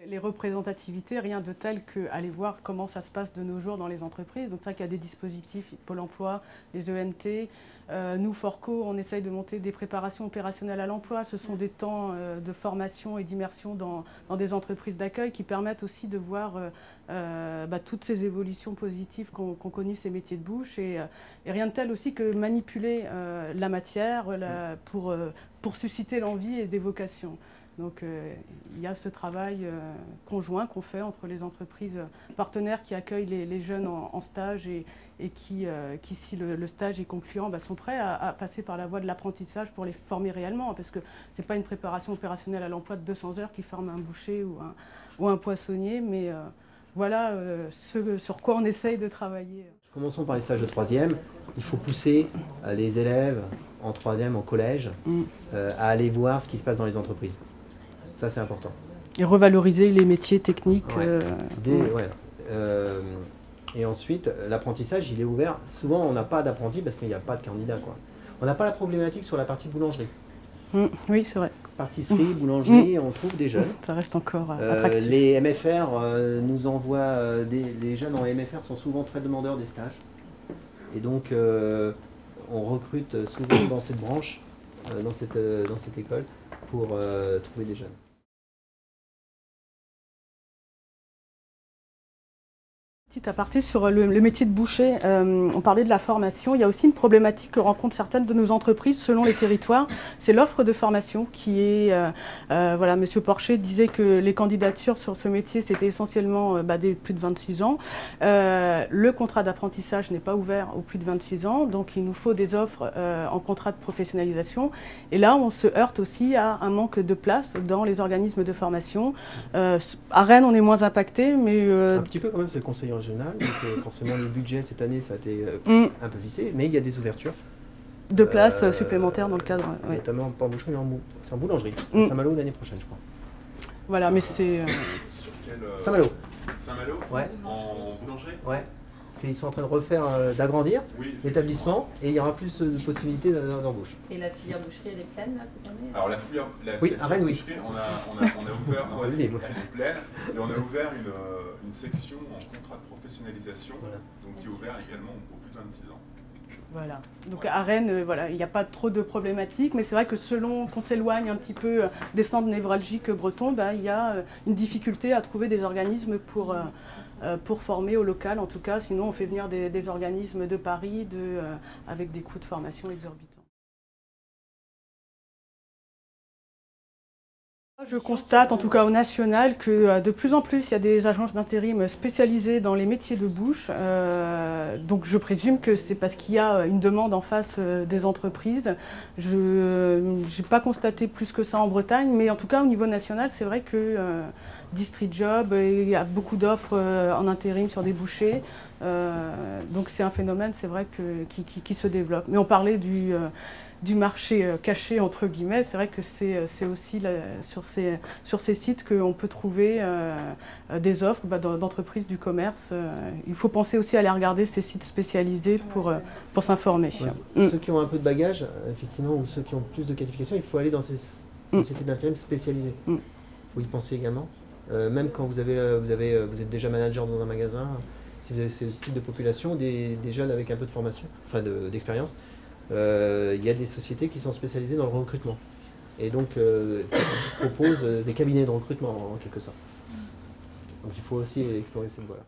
Les représentativités, rien de tel qu'aller voir comment ça se passe de nos jours dans les entreprises. Donc c'est vrai qu'il y a des dispositifs, Pôle emploi, les ENT. Nous, Forco, on essaye de monter des préparations opérationnelles à l'emploi. Ce sont des temps de formation et d'immersion dans des entreprises d'accueil qui permettent aussi de voir toutes ces évolutions positives qu'ont connues ces métiers de bouche. Et rien de tel aussi que manipuler la matière pour susciter l'envie et des vocations. Donc il y a ce travail conjoint qu'on fait entre les entreprises partenaires qui accueillent les jeunes en stage et qui si le stage est concluant, sont prêts à passer par la voie de l'apprentissage pour les former réellement. Parce que ce n'est pas une préparation opérationnelle à l'emploi de 200 heures qui forme un boucher ou un poissonnier, mais voilà ce sur quoi on essaye de travailler. Commençons par les stages de troisième. Il faut pousser les élèves en troisième, en collège, à aller voir ce qui se passe dans les entreprises. Ça, c'est important. Et revaloriser les métiers techniques. Et ensuite, l'apprentissage, il est ouvert. Souvent, on n'a pas d'apprenti parce qu'il n'y a pas de candidat, quoi. On n'a pas la problématique sur la partie boulangerie. Oui, c'est vrai. Pâtisserie, boulangerie, on trouve des jeunes. Ça reste encore attractif. Les MFR nous envoient... les jeunes en MFR sont souvent très demandeurs des stages. Et donc, on recrute souvent dans cette branche, dans cette école, pour trouver des jeunes. Petit aparté sur le métier de boucher, on parlait de la formation. Il y a aussi une problématique que rencontrent certaines de nos entreprises selon les territoires, c'est l'offre de formation qui est, voilà, Monsieur Porcher disait que les candidatures sur ce métier c'était essentiellement des plus de 26 ans. Le contrat d'apprentissage n'est pas ouvert aux plus de 26 ans, donc il nous faut des offres en contrat de professionnalisation. Et là on se heurte aussi à un manque de place dans les organismes de formation. À Rennes on est moins impacté, mais... Un petit peu quand même, c'est le conseiller régional, donc forcément le budget cette année ça a été un peu vissé, mais il y a des ouvertures. De places supplémentaires dans le cadre. Notamment pas en boucherie, mais c'est en boulangerie. À Saint-Malo l'année prochaine, je crois. Voilà, mais c'est... Sur quel... Saint-Malo. Saint-Malo? Ouais. En boulangerie? Ouais. Parce qu'ils sont en train de refaire, d'agrandir l'établissement et il y aura plus de possibilités d'embauche. Et la filière boucherie, elle est pleine là cette année? Alors la filière boucherie, on a ouvert, elle est pleine, et on a ouvert une section en contrat de professionnalisation, donc qui est ouvert également pour plus de 26 ans. Voilà. Donc à Rennes, voilà, il n'y a pas trop de problématiques, mais c'est vrai que selon qu'on s'éloigne un petit peu des centres névralgiques bretons, il y a une difficulté à trouver des organismes pour former au local, en tout cas. Sinon, on fait venir des organismes de Paris avec des coûts de formation exorbitants. Je constate, en tout cas au national, que de plus en plus, il y a des agences d'intérim spécialisées dans les métiers de bouche. Donc je présume que c'est parce qu'il y a une demande en face des entreprises. Je n'ai pas constaté plus que ça en Bretagne, mais en tout cas au niveau national, c'est vrai que District Job, il y a beaucoup d'offres en intérim sur des bouchers. Donc c'est un phénomène, c'est vrai, qui se développe. Mais on parlait du marché caché, entre guillemets, c'est vrai que c'est aussi sur ces sites qu'on peut trouver des offres d'entreprises du commerce. Il faut penser aussi à aller regarder ces sites spécialisés pour s'informer. Ouais. Ceux qui ont un peu de bagage, effectivement, ou ceux qui ont plus de qualifications, il faut aller dans ces sociétés d'intérim spécialisées. Il faut y penser également. Même quand vous êtes déjà manager dans un magasin, si vous avez ce type de population, des jeunes avec un peu de formation, enfin d'expérience, il y a des sociétés qui sont spécialisées dans le recrutement et donc proposent des cabinets de recrutement en quelque sorte. Donc il faut aussi explorer cette voie-là.